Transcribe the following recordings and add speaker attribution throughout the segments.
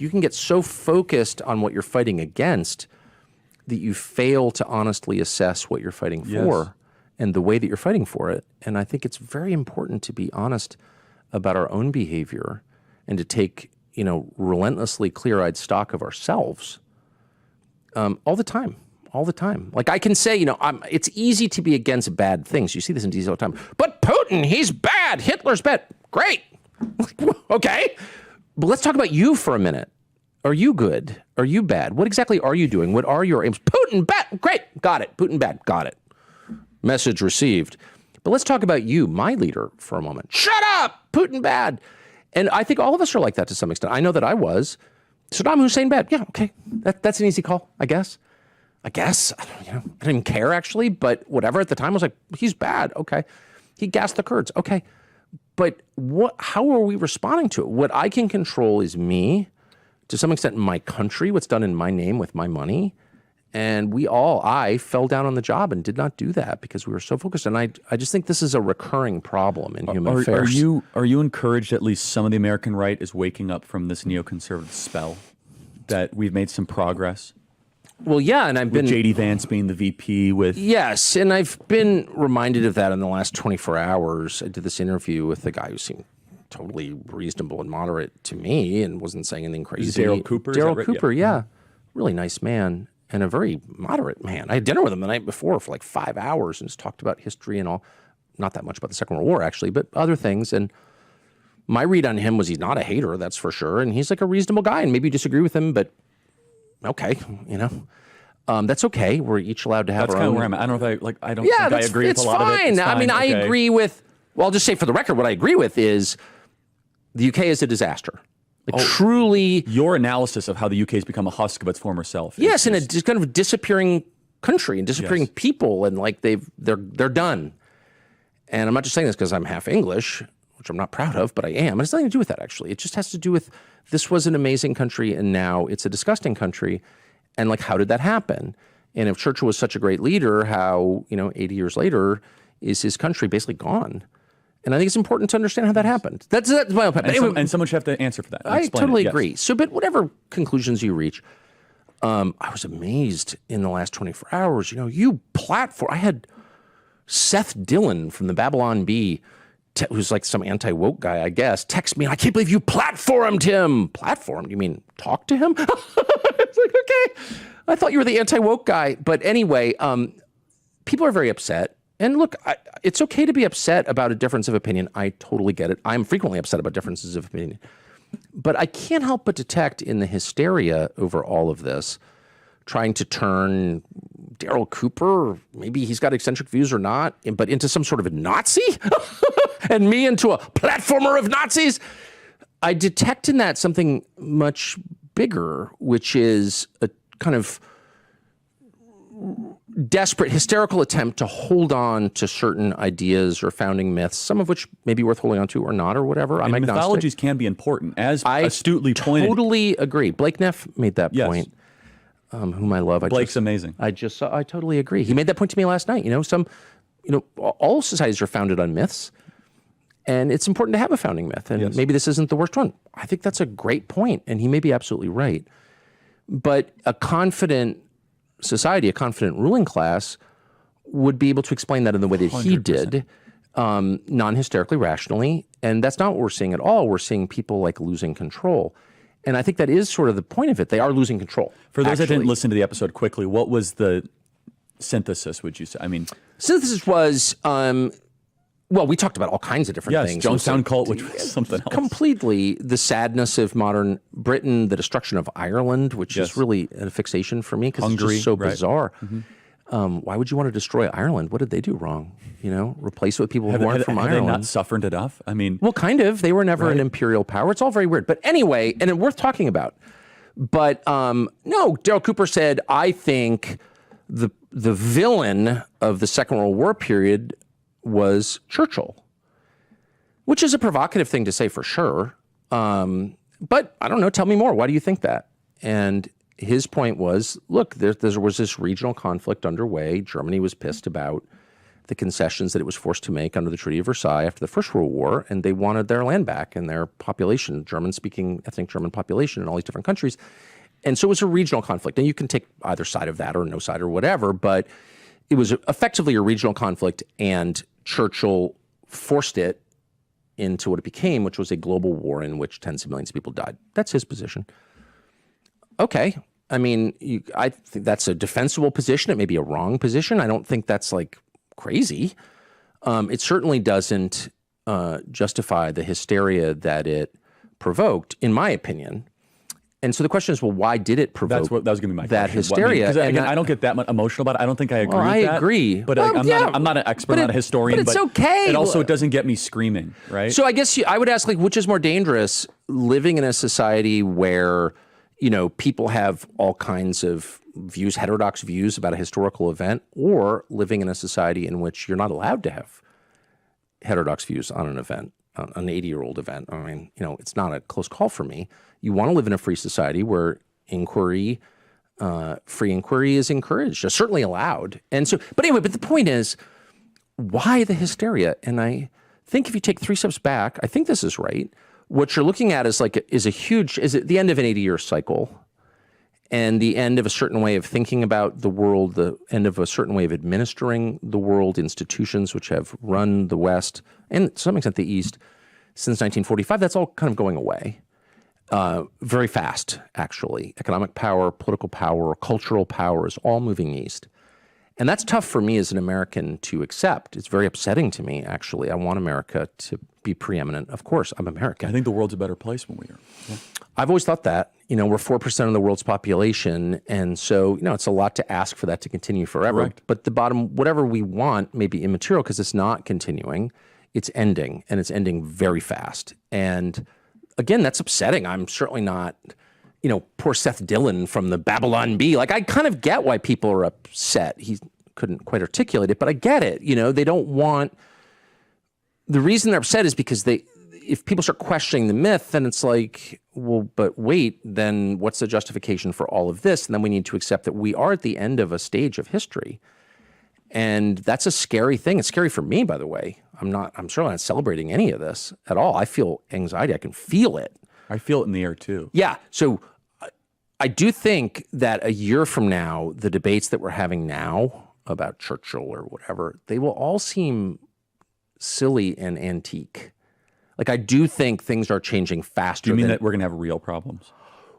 Speaker 1: you can get so focused on what you're fighting against that you fail to honestly assess what you're fighting for and the way that you're fighting for it. And I think it's very important to be honest about our own behavior and to take, relentlessly clear-eyed stock of ourselves all the time. All the time. Like I can say, it's easy to be against bad things. You see this in DC all the time. But Putin, he's bad. Hitler's bad. Great. Okay. But let's talk about you for a minute. Are you good? Are you bad? What exactly are you doing? What are your aims? Putin bad. Great. Got it. Putin bad. Got it. Message received. But let's talk about you, my leader, for a moment. Shut up. Putin bad. And I think all of us are like that to some extent. I know that I was. Saddam Hussein bad. Yeah, okay. That's an easy call, I guess. I didn't even care actually, but whatever at the time I was like, he's bad. Okay. He gassed the Kurds. Okay. But how are we responding to it? What I can control is me, to some extent my country, what's done in my name with my money. And I fell down on the job and did not do that because we were so focused. And I just think this is a recurring problem in human affairs.
Speaker 2: Are you encouraged at least some of the American right is waking up from this neoconservative spell, that we've made some progress?
Speaker 1: Well, yeah, and I've been...
Speaker 2: J.D. Vance being the VP with...
Speaker 1: Yes, and I've been reminded of that in the last 24 hours. I did this interview with a guy who seemed totally reasonable and moderate to me and wasn't saying anything crazy.
Speaker 2: Daryl Cooper?
Speaker 1: Daryl Cooper, yeah. Really nice man and a very moderate man. I had dinner with him the night before for like 5 hours and just talked about history and all. Not that much about the Second World War, actually, but other things. And my read on him was he's not a hater, that's for sure. And he's like a reasonable guy, and maybe you disagree with him, but... okay, that's okay. We're each allowed to have our own.
Speaker 2: That's kind of where I'm at. I don't know if I don't think I agree with a lot of it.
Speaker 1: It's fine. I mean, I agree with, well, I'll just say for the record, what I agree with is the UK is a disaster. Truly.
Speaker 2: Your analysis of how the UK has become a husk of its former self.
Speaker 1: Yes, and it's kind of a disappearing country and disappearing people, and like they're done. And I'm not just saying this because I'm half English, which I'm not proud of, but I am. And it's nothing to do with that, actually. It just has to do with this was an amazing country, and now it's a disgusting country. And like, how did that happen? And if Churchill was such a great leader, how, 80 years later, is his country basically gone? And I think it's important to understand how that happened. That's my opinion.
Speaker 2: And someone should have to answer for that.
Speaker 1: I totally agree. So, but whatever conclusions you reach, I was amazed in the last 24 hours. You platform. I had Seth Dillon from the Babylon Bee, who's like some anti-woke guy, I guess, text me, I can't believe you platformed him. Platformed? You mean talk to him? It's like, okay. I thought you were the anti-woke guy. But anyway, people are very upset. And look, it's okay to be upset about a difference of opinion. I totally get it. I'm frequently upset about differences of opinion. But I can't help but detect in the hysteria over all of this, trying to turn Daryl Cooper, maybe he's got eccentric views or not, but into some sort of a Nazi and me into a platformer of Nazis. I detect in that something much bigger, which is a kind of desperate, hysterical attempt to hold on to certain ideas or founding myths, some of which may be worth holding on to or not or whatever. I'm agnostic.
Speaker 2: Mythologies can be important, as astutely pointed.
Speaker 1: I totally agree. Blake Neff made that point. Whom I love.
Speaker 2: Blake's amazing.
Speaker 1: I totally agree. He made that point to me last night. All societies are founded on myths, and it's important to have a founding myth. And maybe this isn't the worst one. I think that's a great point, and he may be absolutely right. But a confident society, a confident ruling class, would be able to explain that in the way that 100%. He did, non-hysterically, rationally. And that's not what we're seeing at all. We're seeing people like losing control. And I think that is sort of the point of it. They are losing control.
Speaker 2: For those that didn't listen to the episode quickly, what was the synthesis, would you say? I mean,
Speaker 1: synthesis was, well, we talked about all kinds of different things.
Speaker 2: Jonestown cult, which was something else.
Speaker 1: Completely. The sadness of modern Britain, the destruction of Ireland, which is really a fixation for me because it's just so bizarre. Mm-hmm. Why would you want to destroy Ireland? What did they do wrong? Replace it with people who aren't from Ireland.
Speaker 2: Have they not suffered enough? I mean,
Speaker 1: well, kind of. They were never an imperial power. It's all very weird. But anyway, and worth talking about. But no, Daryl Cooper said, I think the villain of the Second World War period was Churchill, which is a provocative thing to say for sure. But I don't know. Tell me more. Why do you think that? And his point was, look, there was this regional conflict underway. Germany was pissed about the concessions that it was forced to make under the Treaty of Versailles after the First World War, and they wanted their land back and their population, German-speaking, ethnic German population in all these different countries. And so it was a regional conflict. And you can take either side of that or no side or whatever, but it was effectively a regional conflict, and Churchill forced it into what it became, which was a global war in which tens of millions of people died. That's his position. Okay. I mean, I think that's a defensible position. It may be a wrong position. I don't think that's like crazy. It certainly doesn't justify the hysteria that it provoked, in my opinion. And so the question is, well, why did it provoke
Speaker 2: that was going to be my
Speaker 1: that
Speaker 2: question.
Speaker 1: hysteria?
Speaker 2: Because again, I don't get that much emotional about it. I don't think I agree with that.
Speaker 1: I agree.
Speaker 2: But I'm not an expert, I'm not a historian.
Speaker 1: But it's okay.
Speaker 2: It also doesn't get me screaming, right?
Speaker 1: So I guess I would ask, like, which is more dangerous, living in a society where, people have all kinds of views, heterodox views about a historical event, or living in a society in which you're not allowed to have heterodox views on an event, an 80-year-old event. I mean, it's not a close call for me. You want to live in a free society where free inquiry is encouraged, or certainly allowed. And so, but the point is, why the hysteria? And I think if you take 3 steps back, I think this is right. What you're looking at is the end of an 80-year cycle, and the end of a certain way of thinking about the world, the end of a certain way of administering the world, institutions which have run the West, and to some extent the East, since 1945. That's all kind of going away. Very fast, actually. Economic power, political power, cultural power is all moving east. And that's tough for me as an American to accept. It's very upsetting to me, actually. I want America to be preeminent. Of course, I'm American.
Speaker 2: I think the world's a better place when we are. Yeah.
Speaker 1: I've always thought that. We're 4% of the world's population. And so, it's a lot to ask for that to continue forever.
Speaker 2: Correct.
Speaker 1: But the bottom, whatever we want may be immaterial because it's not continuing. It's ending, and it's ending very fast. And again, that's upsetting. I'm certainly not, poor Seth Dillon from the Babylon Bee. Like, I kind of get why people are upset. He couldn't quite articulate it, but I get it. They don't want, the reason they're upset is because if people start questioning the myth, then it's like, well, but wait, then what's the justification for all of this? And then we need to accept that we are at the end of a stage of history. And that's a scary thing. It's scary for me, by the way. I'm certainly not celebrating any of this at all. I feel anxiety. I can feel it.
Speaker 2: I feel it in the air too.
Speaker 1: Yeah. So I do think that a year from now, the debates that we're having now about Churchill or whatever, they will all seem silly and antique. Like, I do think things are changing faster.
Speaker 2: Do you mean that we're going to have real problems?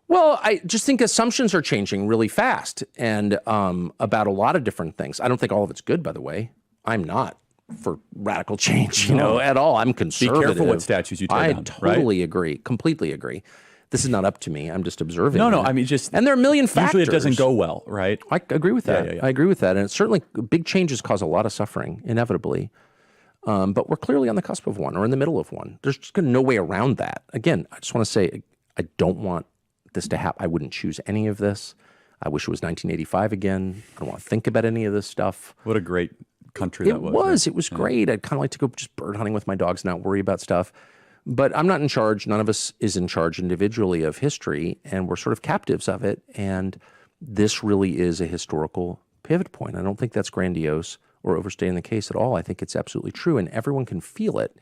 Speaker 1: Well, I just think assumptions are changing really fast, and about a lot of different things. I don't think all of it's good, by the way. I'm not for radical change, at all. I'm conservative.
Speaker 2: Be careful what statues you tear down.
Speaker 1: I totally agree, completely agree. This is not up to me. I'm just observing.
Speaker 2: No,
Speaker 1: I
Speaker 2: mean,
Speaker 1: and there are a million factors.
Speaker 2: Usually it doesn't go well, right?
Speaker 1: I agree with that.
Speaker 2: Yeah.
Speaker 1: I agree with that, and certainly big changes cause a lot of suffering, inevitably. But we're clearly on the cusp of one, or in the middle of one. There's just no way around that. Again, I just want to say, I don't want this to happen. I wouldn't choose any of this. I wish it was 1985 again. I don't want to think about any of this stuff.
Speaker 2: What a great country that was.
Speaker 1: It was great. I'd kind of like to go just bird hunting with my dogs and not worry about stuff. But I'm not in charge. None of us is in charge individually of history, and we're sort of captives of it. And this really is a historical pivot point. I don't think that's grandiose or overstating the case at all. I think it's absolutely true, and everyone can feel it.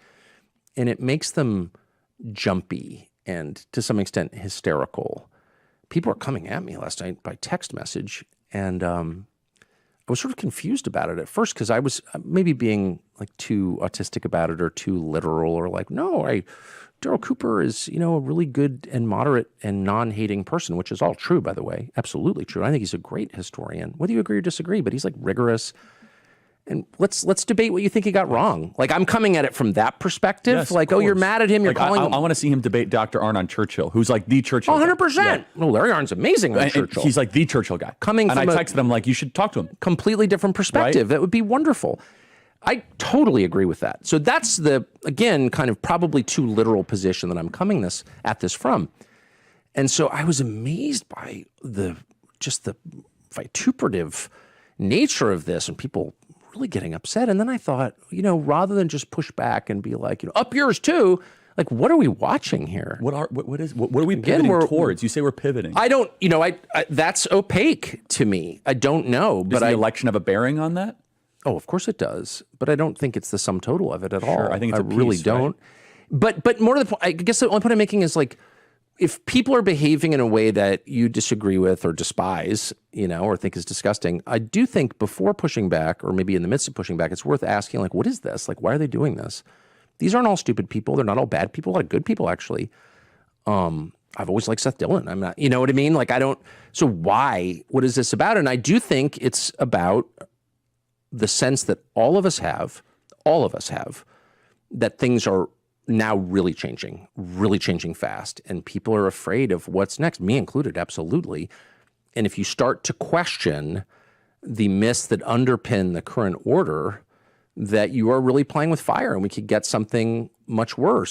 Speaker 1: And it makes them jumpy and, to some extent, hysterical. People are coming at me last night by text message, and I was sort of confused about it at first because I was maybe being like too autistic about it or too literal, or like, no, Daryl Cooper is, a really good and moderate and non-hating person, which is all true, by the way, absolutely true. I think he's a great historian, whether you agree or disagree, but he's like rigorous. And let's debate what you think he got wrong. Like, I'm coming at it from that perspective.
Speaker 2: Yes,
Speaker 1: like, oh, you're mad at him. You're calling him.
Speaker 2: I want to see him debate Dr. Arnn on Churchill, who's like the Churchill.
Speaker 1: 100%.
Speaker 2: Yeah.
Speaker 1: No, Larry Arnn's amazing on
Speaker 2: And
Speaker 1: Churchill.
Speaker 2: he's like the Churchill guy.
Speaker 1: And
Speaker 2: I texted him like, you should talk to him.
Speaker 1: Completely different perspective.
Speaker 2: Right?
Speaker 1: That would be wonderful. I totally agree with that. So that's the, again, kind of probably too literal position that I'm coming at this from. And so I was amazed by the vituperative nature of this and people really getting upset. And then I thought, rather than just push back and be like, up yours too, like, what are we watching here?
Speaker 2: What are we pivoting towards? You say we're pivoting.
Speaker 1: I don't, I that's opaque to me. I don't know.
Speaker 2: Does the election have a bearing on that?
Speaker 1: Oh, of course it does, but I don't think it's the sum total of it at all.
Speaker 2: I think it's a
Speaker 1: really
Speaker 2: piece,
Speaker 1: don't. But more to the point, I guess the only point I'm making is like, if people are behaving in a way that you disagree with or despise, or think is disgusting, I do think before pushing back, or maybe in the midst of pushing back, it's worth asking, like, what is this? Like, why are they doing this? These aren't all stupid people. They're not all bad people. A lot of good people, actually. I've always liked Seth Dillon. I'm not, you know what I mean? Like, so why? What is this about? And I do think it's about the sense that all of us have, that things are now really changing fast. And people are afraid of what's next, me included, absolutely. And if you start to question the myths that underpin the current order, that you are really playing with fire and we could get something much worse.